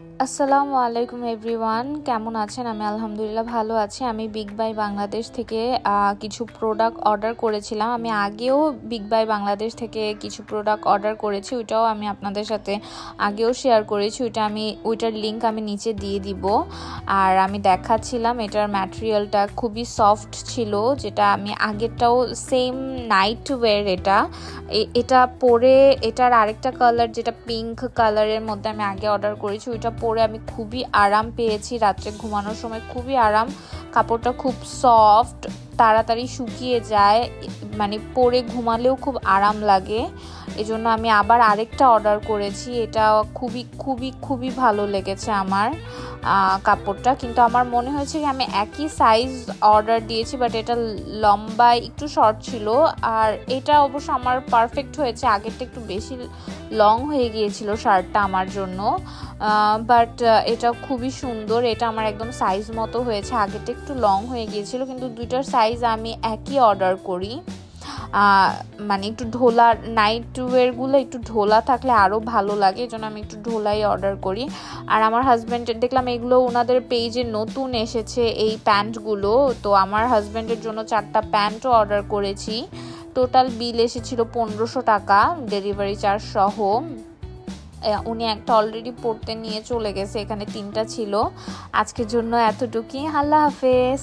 আসসালামু আলাইকুম এভরিওয়ান, কেমন আছেন? আমি আলহামদুলিল্লাহ ভালো আছি। আমি বিগ বাই বাংলাদেশ থেকে কিছু প্রোডাক্ট অর্ডার করেছিলাম। আমি আগেও বিগ বাই বাংলাদেশ থেকে কিছু প্রোডাক্ট অর্ডার করেছি, ওইটাও আমি আপনাদের সাথে আগেও শেয়ার করেছি। ওইটার লিঙ্ক আমি নিচে দিয়ে দিব। আর আমি দেখাচ্ছিলাম এটার ম্যাটেরিয়ালটা খুবই সফট ছিল, যেটা আমি আগেরটাও সেম নাইট ওয়্যার। এটা পরে এটার আরেকটা কালার যেটা পিঙ্ক কালারের মধ্যে আমি আগে অর্ডার করেছি, ওইটা পরে আমি খুবই আরাম পেয়েছি। রাত্রে ঘুমানোর সময় খুবই আরাম, কাপড়টা খুব সফট, তাড়াতাড়ি শুকিয়ে যায়, মানে পরে ঘুমালেও খুব আরাম লাগে। এজন্য আমি আবার আরেকটা অর্ডার করেছি। এটা খুবই খুবই খুবই ভালো লেগেছে আমার কাপড়টা। কিন্তু আমার মনে হয়েছে কি আমি একই সাইজ অর্ডার দিয়েছি, বাট এটা লম্বায় একটু শর্ট ছিল। আর এটা অবশ্য আমার পারফেক্ট হয়েছে, আগেরটা একটু বেশি লং হয়ে গিয়েছিল শার্টটা আমার জন্য। বাট এটা খুবই সুন্দর, এটা আমার একদম সাইজ মতো হয়েছে। আগেরটা একটু লং হয়ে গিয়েছিল, কিন্তু দুইটার সাইজ আমি একই অর্ডার করি। মানে একটু ঢোলা, নাইট ওয়্যারগুলো একটু ঢোলা থাকলে আরও ভালো লাগে, এই জন্য আমি একটু ঢোলাই অর্ডার করি। আর আমার হাজব্যান্ডের দেখলাম এগুলো ওনাদের পেজে নতুন এসেছে এই প্যান্টগুলো, তো আমার হাজব্যান্ডের জন্য 4টা প্যান্টও অর্ডার করেছি। টোটাল বিল এসেছিল 1500 টাকা, ডেলিভারি চার্জ সহ। উনি একটা অলরেডি পড়তে নিয়ে চলে গেছে, এখানে 3টা ছিল। আজকের জন্য এতটুকুই, আল্লাহ হাফেজ।